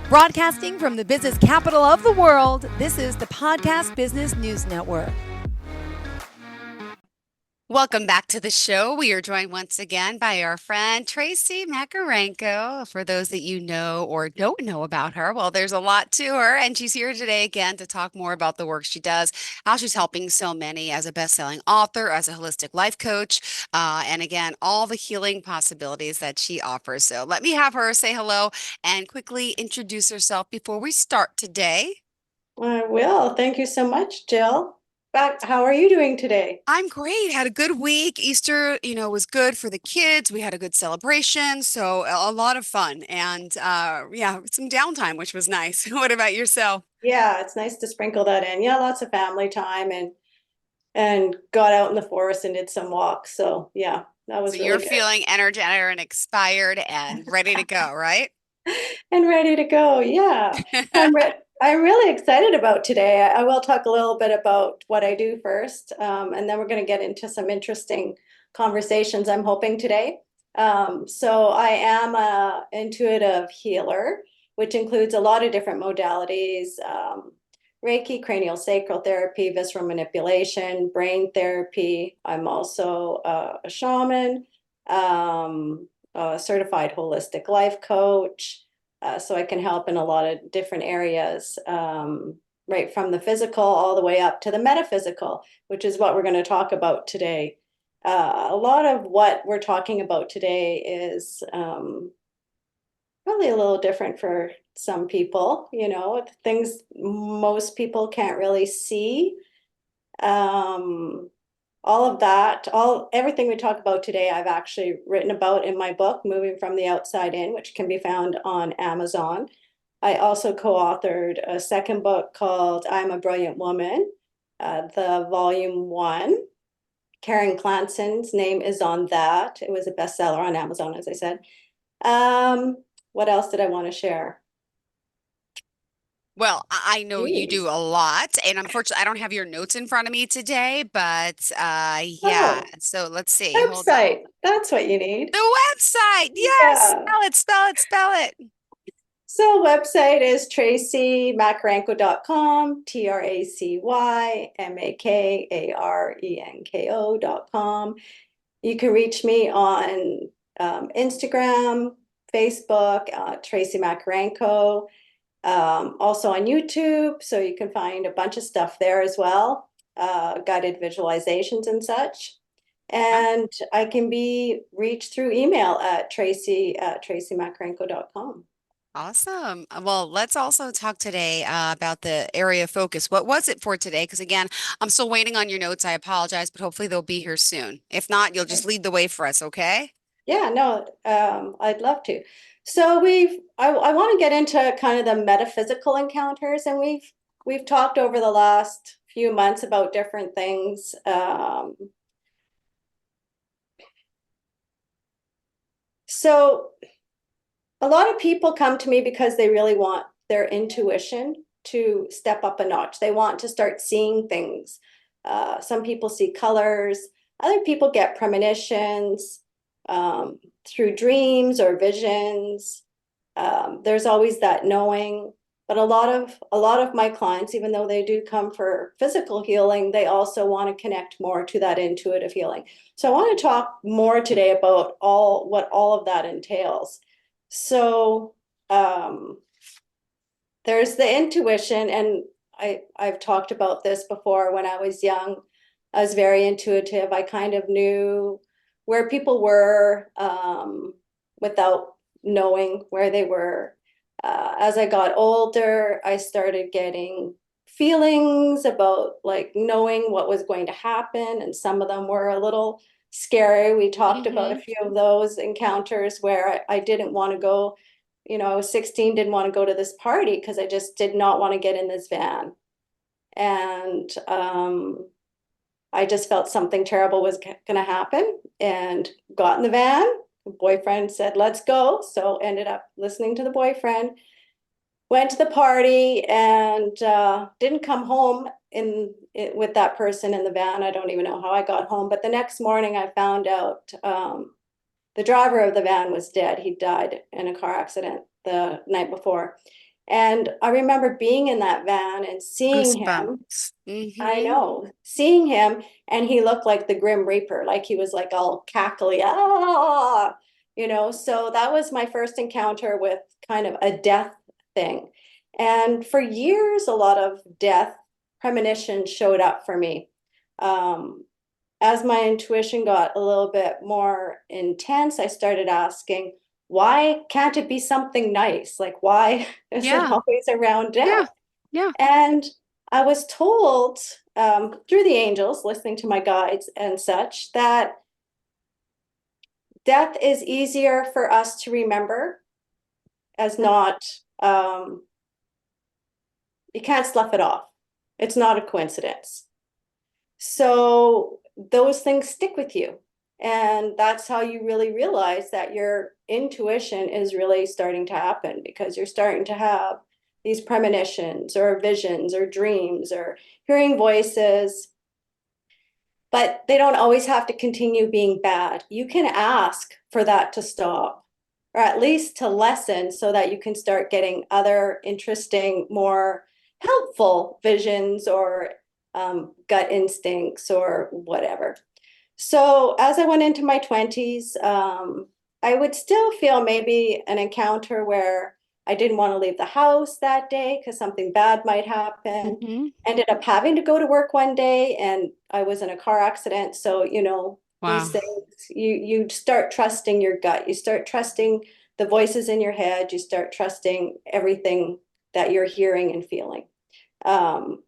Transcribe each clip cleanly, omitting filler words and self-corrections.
Broadcasting from the business capital of the world, this is the Podcast Business News Network. Welcome back to the show. We are joined once again by our friend Tracy Makarenko. For those that you know or don't know about her, well, there's a lot to her, and she's here today again to talk more about the work she does, how she's helping so many as a best-selling author, as a holistic life coach, and again, all the healing possibilities that she offers. So let me have her say hello and quickly introduce herself before we start today. I will. Thank you so much, Jill. How are you doing today? I'm great. Had a good week. Easter, was good for the kids. We had a good celebration, so a lot of fun and yeah, some downtime, which was nice. What about yourself? Yeah, it's nice to sprinkle that in. Yeah, lots of family time and got out in the forest and did some walks. So yeah, that So was you're really good. feeling energetic and expired and ready to go, right? And ready to go. Yeah. I'm really excited about today. I will talk a little bit about what I do first, and then we're going to get into some interesting conversations, I'm hoping, today. So I am a intuitive healer, which includes a lot of different modalities, Reiki, cranial sacral therapy, visceral manipulation, brain therapy. I'm also a shaman, a certified holistic life coach. So I can help in a lot of different areas, right from the physical all the way up to the metaphysical, which is what we're going to talk about today. A lot of what we're talking about today is probably a little different for some people, things most people can't really see. Um, all of that, everything we talk about today, I've actually written about in my book, Moving from the Outside In, which can be found on Amazon. I also co-authored a second book called I'm a Brilliant Woman, the volume one. Karen Clanson's name is on that. It was a bestseller on Amazon, as I said. What else did I want to share? Well, I know you do Jeez. a lot, and unfortunately, I don't have your notes in front of me today, but yeah. Oh, So let's see. Hold on. website. That's what you need. The website. Yes. Yeah. Spell it, spell it, spell it. So website is tracymakarenko.com, TracyMakarenko.com. You can reach me on Instagram, Facebook, Tracy Makarenko, also on YouTube. So you can find a bunch of stuff there as well, guided visualizations and such. And I can be reached through email at tracymakarenko.com. Awesome. Well, let's also talk today about the area of focus. What was it for today? Because again, I'm still waiting on your notes. I apologize, but hopefully they'll be here soon. If not, you'll just lead the way for us, okay? Yeah, no, I'd love to. So I want to get into kind of the metaphysical encounters, and we've talked over the last few months about different things. So a lot of people come to me because they really want their intuition to step up a notch. They want to start seeing things. Some people see colors, other people get premonitions through dreams or visions. There's always that knowing, but a lot of my clients, even though they do come for physical healing, they also want to connect more to that intuitive healing. So I want to talk more today about what all of that entails. So there's the intuition, and I've talked about this before. When I was young, I was very intuitive. I kind of knew where people were without knowing where they were. As I got older, I started getting feelings about like knowing what was going to happen, and some of them were a little scary. We talked about a Mm-hmm. few of those encounters where I didn't want to go. I was 16, didn't want to go to this party because I just did not want to get in this van. And I just felt something terrible was going to happen and got in the van. The boyfriend said, let's go. So ended up listening to the boyfriend, went to the party, and didn't come home with that person in the van. I don't even know how I got home. But the next morning I found out the driver of the van was dead. He died in a car accident the night before. And I remember being in that van and seeing him. Goosebumps. I Mm-hmm. know, seeing him, and he looked like the Grim Reaper, like he was like all cackly, So that was my first encounter with kind of a death thing. And for years, a lot of death premonitions showed up for me. Um, as my intuition got a little bit more intense, I started asking, why can't it be something nice? Like, why is it Yeah. always around Yeah. death? Yeah. And I was told through the angels, listening to my guides and such, that death is easier for us to remember as not, you can't slough it off. It's not a coincidence. So those things stick with you. And that's how you really realize that your intuition is really starting to happen, because you're starting to have these premonitions or visions or dreams or hearing voices, but they don't always have to continue being bad. You can ask for that to stop, or at least to lessen, so that you can start getting other interesting, more helpful visions or gut instincts or whatever. So as I went into my 20s, I would still feel maybe an encounter where I didn't want to leave the house that day because something bad might happen. Mm-hmm. Ended up having to go to work one day, and I was in a car accident. So, these Wow. things, you start trusting your gut. You start trusting the voices in your head. You start trusting everything that you're hearing and feeling. Um,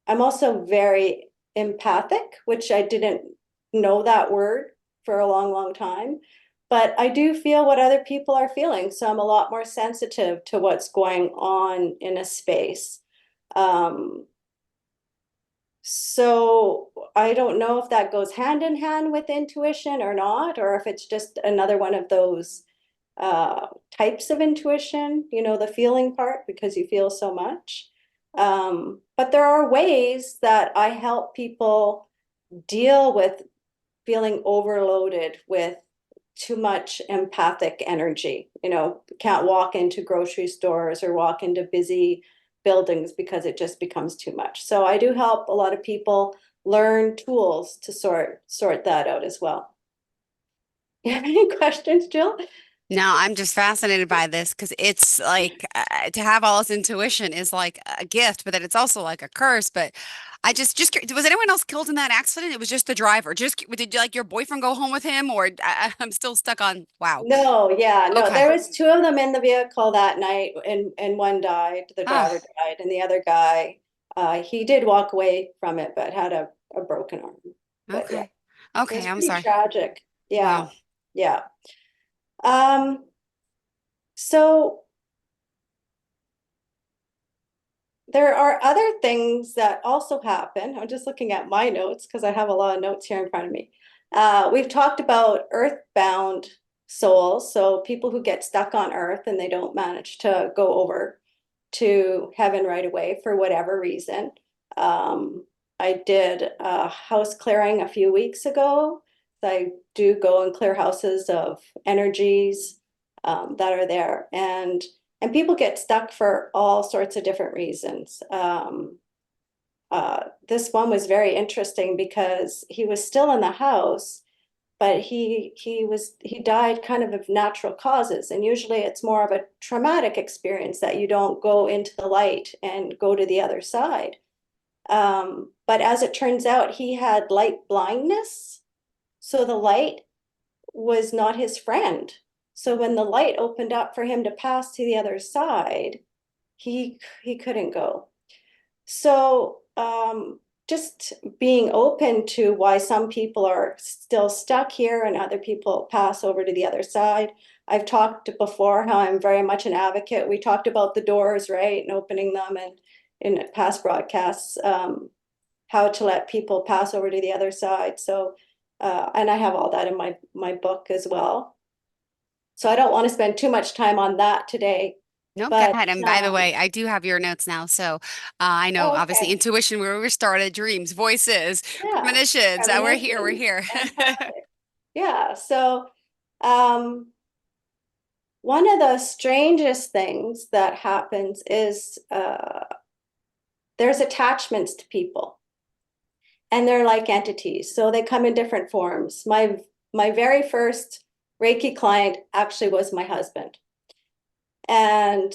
I'm also very empathic, which I didn't know that word for a long, long time. But I do feel what other people are feeling. So I'm a lot more sensitive to what's going on in a space. Um, so I don't know if that goes hand in hand with intuition or not, or if it's just another one of those types of intuition, the feeling part, because you feel so much. But there are ways that I help people deal with feeling overloaded with too much empathic energy. Can't walk into grocery stores or walk into busy buildings because it just becomes too much. So I do help a lot of people learn tools to sort that out as well. You have any questions, Jill? No, I'm just fascinated by this because it's like to have all this intuition is like a gift, but then it's also like a curse. But was anyone else killed in that accident? It was just the driver. Did like your boyfriend go home with him, or I'm still stuck on wow. No, yeah, no. Okay. There was two of them in the vehicle that night, and one died. The driver Ah, died, and the other guy, he did walk away from it, but had a broken arm. But yeah, okay. it was Okay, I'm pretty sorry. tragic. Wow. Yeah, yeah. Um, so there are other things that also happen. I'm just looking at my notes because I have a lot of notes here in front of me. We've talked about earthbound souls, so people who get stuck on earth and they don't manage to go over to heaven right away for whatever reason. I did a house clearing a few weeks ago. I do go and clear houses of energies that are there, and people get stuck for all sorts of different reasons. This one was very interesting because he was still in the house, but he died kind of natural causes, and usually it's more of a traumatic experience that you don't go into the light and go to the other side. But as it turns out, he had light blindness, so the light was not his friend. So when the light opened up for him to pass to the other side, he couldn't go. So just being open to why some people are still stuck here and other people pass over to the other side. I've talked before how I'm very much an advocate. We talked about the doors, right, and opening them, and in past broadcasts, how to let people pass over to the other side. So, and I have all that in my book as well. So I don't want to spend too much time on that today, Nope, go but ahead. And by the way, I do have your notes now. So I know oh, obviously okay, intuition, where we started, dreams, voices, yeah, premonitions. We're here. We're premonitions, here. fantastic. Yeah, so um, one of the strangest things that happens is there's attachments to people, and they're like entities. So they come in different forms. My very first Reiki client actually was my husband. And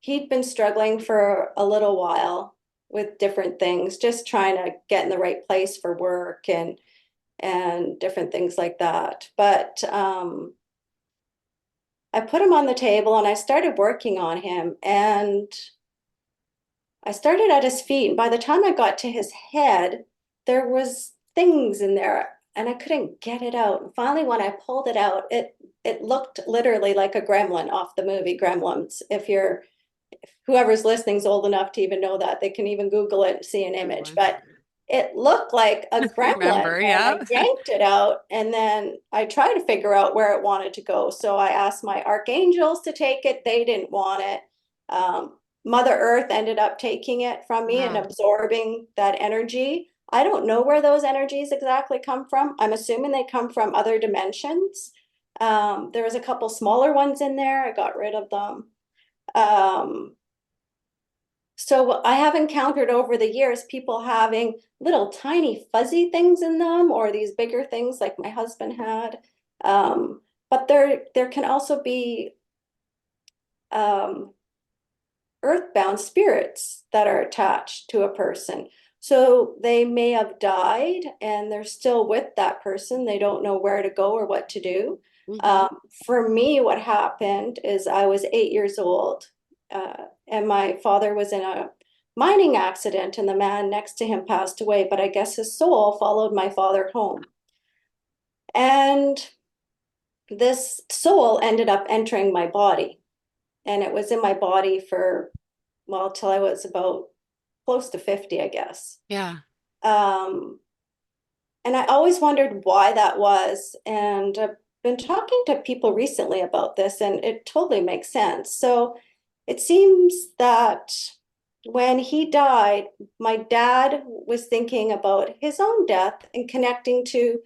he'd been struggling for a little while with different things, just trying to get in the right place for work and different things like that. But I put him on the table and I started working on him, and I started at his feet. And by the time I got to his head, there was things in there and I couldn't get it out. And finally, when I pulled it out, it looked literally like a gremlin off the movie Gremlins. If whoever's listening is old enough to even know that, they can even Google it and see an image. But it looked like a gremlin, Remember, and yeah. I yanked it out, and then I tried to figure out where it wanted to go. So I asked my archangels to take it. They didn't want it. Mother Earth ended up taking it from me and Wow. absorbing that energy. I don't know where those energies exactly come from. I'm assuming they come from other dimensions. There was a couple smaller ones in there. I got rid of them. So I have encountered over the years people having little tiny fuzzy things in them, or these bigger things like my husband had. But there can also be earthbound spirits that are attached to a person. So they may have died and they're still with that person. They don't know where to go or what to do. Mhm. For me, what happened is I was 8 years old, and my father was in a mining accident, and the man next to him passed away. But I guess his soul followed my father home. And this soul ended up entering my body. And it was in my body for, well, till I was about close to 50, I guess. Yeah. Um, and I always wondered why that was. And I've been talking to people recently about this, and it totally makes sense. So it seems that when he died, my dad was thinking about his own death and connecting to,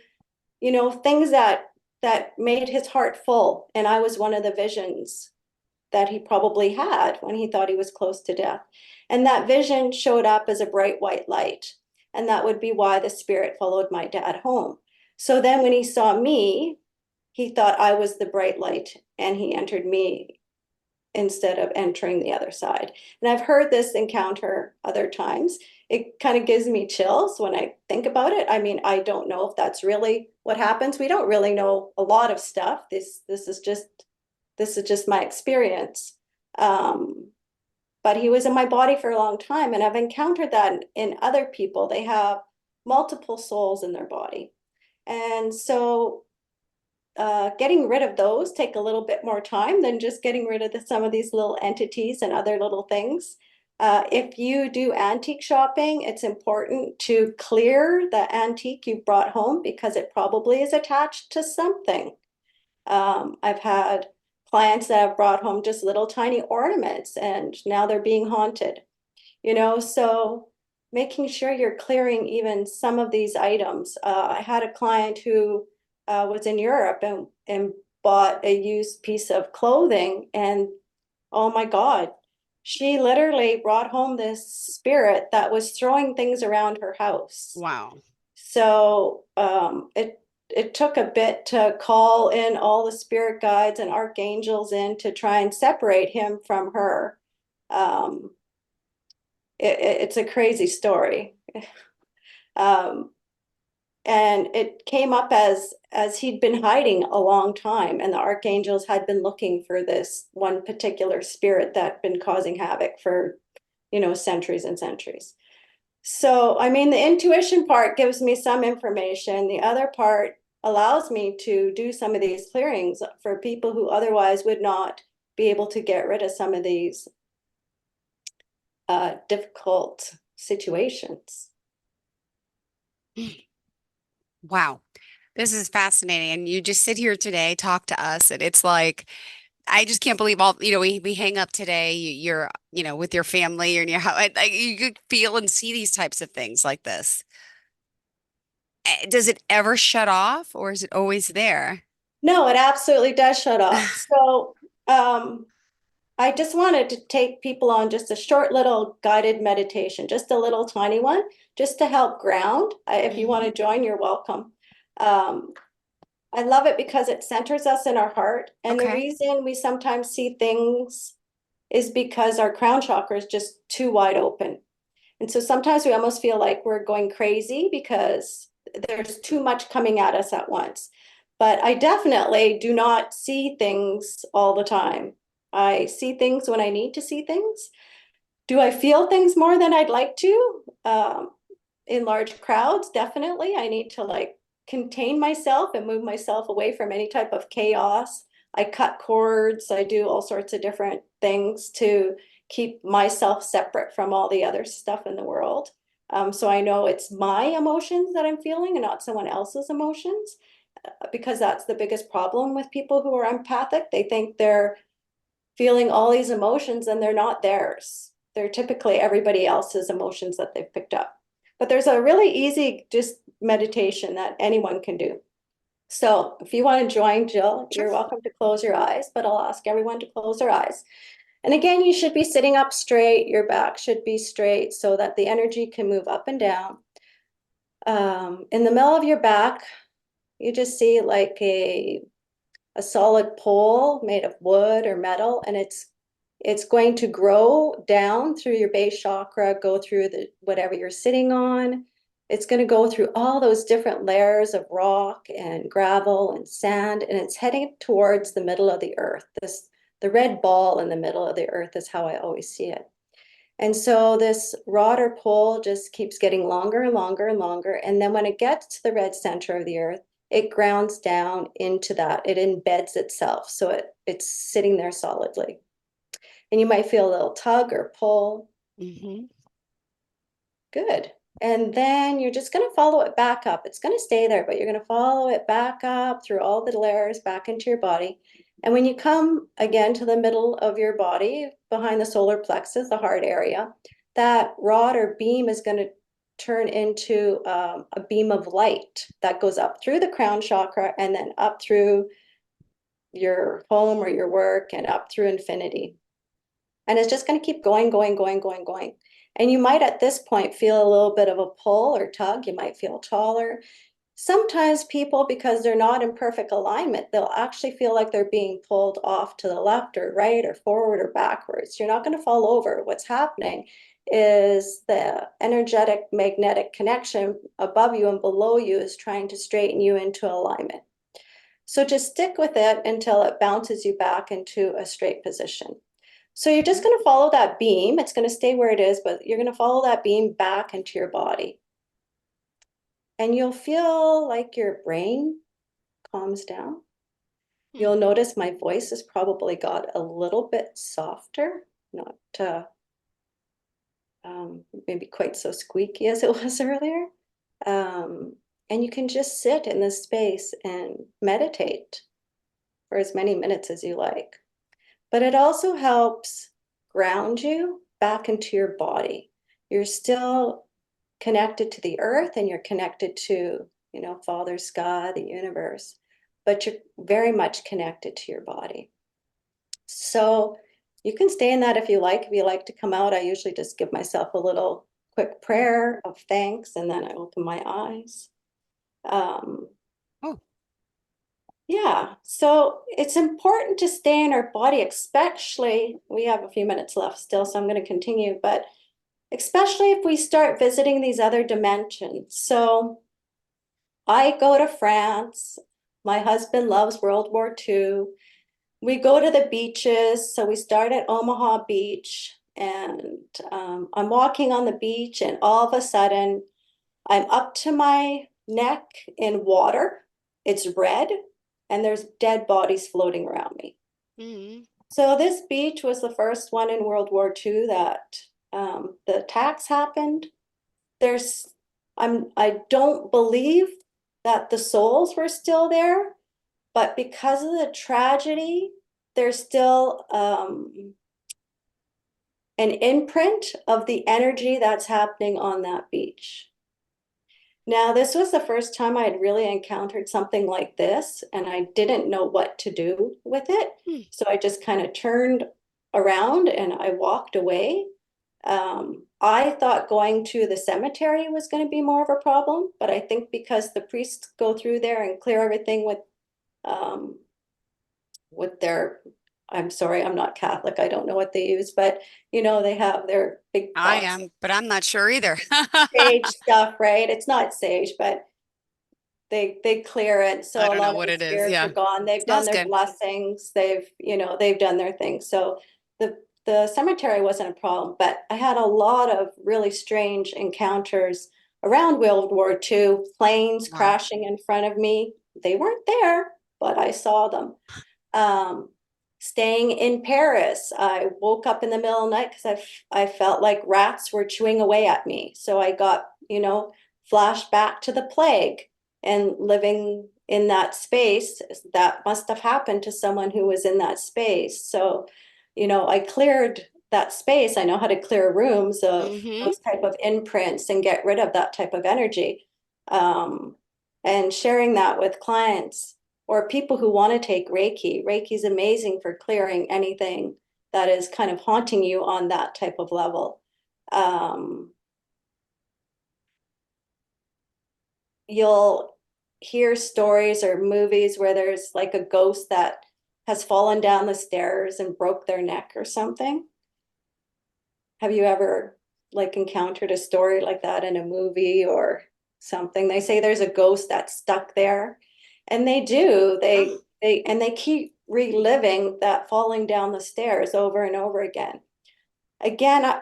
things that made his heart full. And I was one of the visions that he probably had when he thought he was close to death. And that vision showed up as a bright white light. And that would be why the spirit followed my dad home. So then when he saw me, he thought I was the bright light and he entered me instead of entering the other side. And I've heard this encounter other times. It kind of gives me chills when I think about it. I mean, I don't know if that's really what happens. We don't really know a lot of stuff. This is just my experience. But he was in my body for a long time, and I've encountered that in other people. They have multiple souls in their body. And so getting rid of those take a little bit more time than just getting rid of some of these little entities and other little things. If you do antique shopping, it's important to clear the antique you brought home because it probably is attached to something. I've had clients that have brought home just little tiny ornaments and now they're being haunted, so making sure you're clearing even some of these items. I had a client who was in Europe and bought a used piece of clothing, and oh my God, she literally brought home this spirit that was throwing things around her house. Wow. So it took a bit to call in all the spirit guides and archangels in to try and separate him from her. Um, it's a crazy story. Um, and it came up as he'd been hiding a long time, and the archangels had been looking for this one particular spirit that been causing havoc for, centuries and centuries. So, I mean, the intuition part gives me some information. The other part allows me to do some of these clearings for people who otherwise would not be able to get rid of some of these difficult situations. Wow. This is fascinating. And you just sit here today, talk to us, and it's like, I just can't believe all, we hang up today, you're, with your family and your how like you could feel and see these types of things like this. Does it ever shut off or is it always there? No, it absolutely does shut off. So, I just wanted to take people on just a short little guided meditation, just a little tiny one, just to help ground. If you want Mhm. to join, you're welcome. Um, I love it because it centers us in our heart. And the Okay. reason we sometimes see things is because our crown chakra is just too wide open. And so sometimes we almost feel like we're going crazy because there's too much coming at us at once. But I definitely do not see things all the time. I see things when I need to see things. Do I feel things more than I'd like to? In large crowds, definitely. I need to like contain myself and move myself away from any type of chaos. I cut cords, I do all sorts of different things to keep myself separate from all the other stuff in the world. So I know it's my emotions that I'm feeling and not someone else's emotions, because that's the biggest problem with people who are empathic. They think they're feeling all these emotions and they're not theirs. They're typically everybody else's emotions that they've picked up. But there's a really easy just meditation that anyone can do. So if you want to join, Jill, Sure. you're welcome to close your eyes, but I'll ask everyone to close their eyes. And again, you should be sitting up straight. Your back should be straight so that the energy can move up and down. In the middle of your back, you just see like a solid pole made of wood or metal, and it's going to grow down through your base chakra, go through the whatever you're sitting on. It's going to go through all those different layers of rock and gravel and sand, and it's heading towards the middle of the earth. This the red ball in the middle of the earth is how I always see it. And so this rod or pole just keeps getting longer and longer and longer. And then when it gets to the red center of the earth, it grounds down into that. It embeds itself. So it's sitting there solidly. And you might feel a little tug or pull. Hmm. Good. And then you're just going to follow it back up. It's going to stay there, but you're going to follow it back up through all the layers back into your body. And when you come again to the middle of your body, behind the solar plexus, the heart area, that rod or beam is going to turn into a beam of light that goes up through the crown chakra and then up through your home or your work and up through infinity. And it's just going to keep going, going, going, going, going. And you might at this point feel a little bit of a pull or tug. You might feel taller. Sometimes people, because they're not in perfect alignment, they'll actually feel like they're being pulled off to the left or right or forward or backwards. You're not going to fall over. What's happening is the energetic magnetic connection above you and below you is trying to straighten you into alignment. So just stick with it until it bounces you back into a straight position. So you're just going to follow that beam. It's going to stay where it is, but you're going to follow that beam back into your body. And you'll feel like your brain calms down. Hmm. You'll notice my voice has probably got a little bit softer, not maybe quite so squeaky as it was earlier. Um, and you can just sit in this space and meditate for as many minutes as you like. But it also helps ground you back into your body. You're still connected to the earth and you're connected to, Father Sky, the universe, but you're very much connected to your body. So you can stay in that if you like. If you like to come out, I usually just give myself a little quick prayer of thanks and then I open my eyes. Um, Oh, Yeah, so it's important to stay in our body, especially we have a few minutes left still, so I'm going to continue, but especially if we start visiting these other dimensions. So I go to France. My husband loves World War II. We go to the beaches. So we start at Omaha Beach, and I'm walking on the beach, and all of a sudden, I'm up to my neck in water. It's red, and there's dead bodies floating around me. hmm. So this beach was the first one in World War II that the attacks happened. There's, I don't believe that the souls were still there, but because of the tragedy, there's still an imprint of the energy that's happening on that beach. Now, this was the first time I had really encountered something like this, and I didn't know what to do with it. Hmm. So I just kind of turned around and I walked away. I thought going to the cemetery was going to be more of a problem, but I think because the priests go through there and clear everything um, with their, I'm sorry, I'm not Catholic. I don't know what they use, but they have their big I pots of am, but I'm not sure either. sage stuff, right? It's not sage, but they clear it. I So a don't know lot of what the it is. spirits are Yeah. gone. They've done Smells their good. blessings. They've done their thing. So the cemetery wasn't a problem, but I had a lot of really strange encounters around World War II, planes Wow. crashing in front of me. They weren't there, but I saw them. Um, Staying in Paris, I woke up in the middle of the night because I felt like rats were chewing away at me. So I got, flashed back to the plague and living in that space. That must have happened to someone who was in that space. So, I cleared that space. I know how to clear rooms of Mm-hmm. those type of imprints and get rid of that type of energy. Um, and sharing that with clients or people who want to take Reiki. Reiki is amazing for clearing anything that is kind of haunting you on that type of level. Um, you'll hear stories or movies where there's like a ghost that has fallen down the stairs and broke their neck or something. Have you ever like encountered a story like that in a movie or something? They say there's a ghost that's stuck there, and they do. Oh. They keep reliving that falling down the stairs over and over again. Again,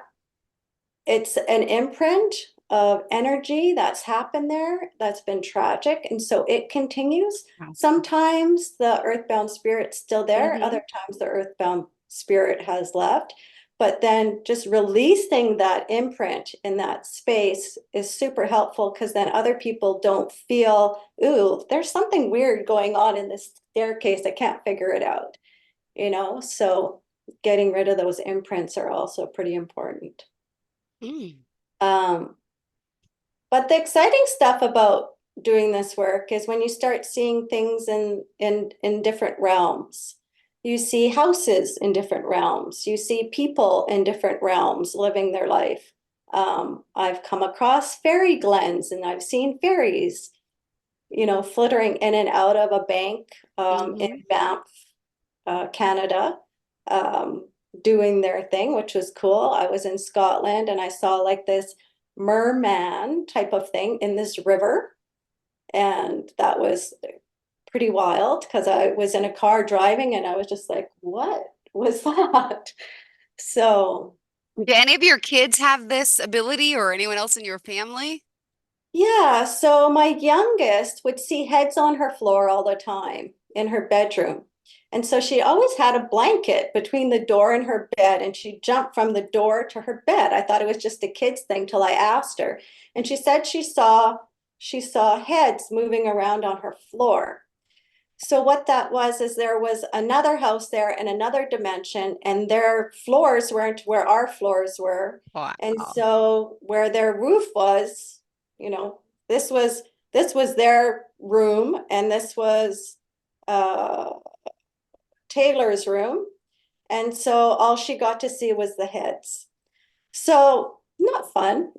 it's an imprint of energy that's happened there that's been tragic, and so it continues. Wow. Sometimes the earthbound spirit's still there, Mm-hmm. other times the earthbound spirit has left. But then just releasing that imprint in that space is super helpful because then other people don't feel, ooh, there's something weird going on in this staircase. I can't figure it out. So getting rid of those imprints are also pretty important. Mm. Um, but the exciting stuff about doing this work is when you start seeing things in different realms. You see houses in different realms. You see people in different realms living their life. I've come across fairy glens and I've seen fairies, flittering in and out of a bank in Mm-hmm. Banff, Canada, um, doing their thing, which was cool. I was in Scotland and I saw like this merman type of thing in this river. And that was pretty wild because I was in a car driving and I was just like, what was that? So, Do any of your kids have this ability or anyone else in your family? yeah, so my youngest would see heads on her floor all the time in her bedroom. And so she always had a blanket between the door and her bed, and she jumped from the door to her bed. I thought it was just a kid's thing till I asked her. And she said she saw heads moving around on her floor. So what that was is there was another house there in another dimension, and their floors weren't where our floors were. And Wow. so where their roof was, you know, this was their room, and this was uh Taylor's room. And so all she got to see was the heads. So not fun.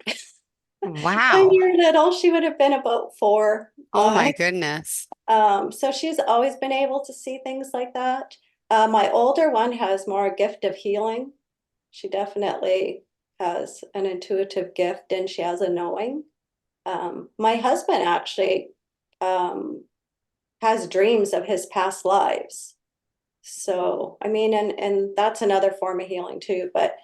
When Wow. you're little, she would have been about 4, Oh my 5. goodness. So she's always been able to see things like that. My older one has more a gift of healing. She definitely has an intuitive gift and she has a knowing. My husband actually um, has dreams of his past lives. So, I mean, and that's another form of healing too. But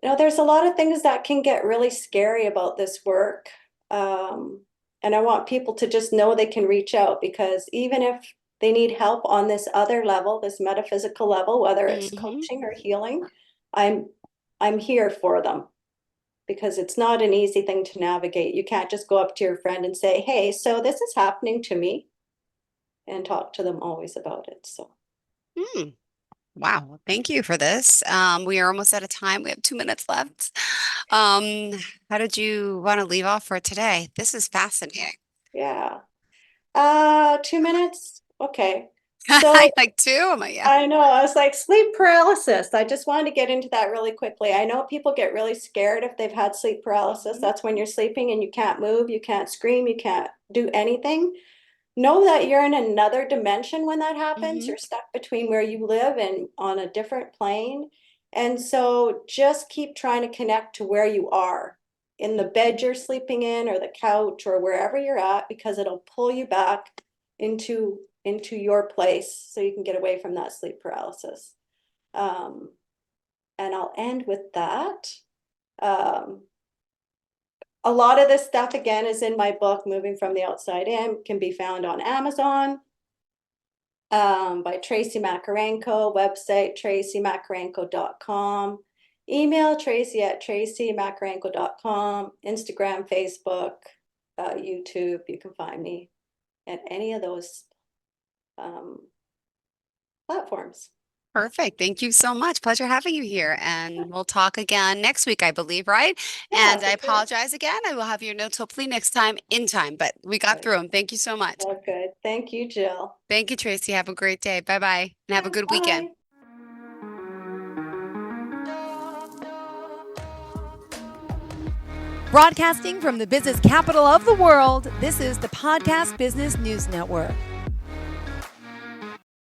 there's a lot of things that can get really scary about this work. Um, and I want people to just know they can reach out because even if they need help on this other level, this metaphysical level, whether it's Mm-hmm. coaching or healing, I'm I'm here for them because it's not an easy thing to navigate. You can't just go up to your friend and say, "Hey, so this is happening to me," and talk to them always about it. So, Mm. Wow. Well, thank you for this. We are almost out of time. We have 2 minutes left. Um, how did you want to leave off for today? This is fascinating. Yeah. 2 minutes? Okay. I So like two. Yeah. I know, I was like, sleep paralysis. I just wanted to get into that really quickly. I know people get really scared if they've had sleep paralysis. That's when you're sleeping and you can't move, you can't scream, you can't do anything. Know that you're in another dimension when that happens. Mm-hmm. You're stuck between where you live and on a different plane. And so just keep trying to connect to where you are in the bed you're sleeping in or the couch or wherever you're at, because it'll pull you back into your place so you can get away from that sleep paralysis. Um, and I'll end with that. Um, a lot of this stuff again is in my book, Moving from the Outside In, can be found on Amazon. By Tracy Makarenko, website tracymakarenko.com, email tracy@tracymakarenko.com, Instagram, Facebook, YouTube. You can find me at any of those um, platforms. Perfect. Thank you so much. Pleasure having you here. And we'll talk again next week, I believe, right? Yeah, And I for sure. apologize again. I will have your notes hopefully next time in time, but we got through them. Thank you so much. Oh, good. Thank you, Jill. Thank you, Tracy. Have a great day. Bye bye. And have a Yeah, good weekend. bye. Broadcasting from the business capital of the world, this is the Podcast Business News Network.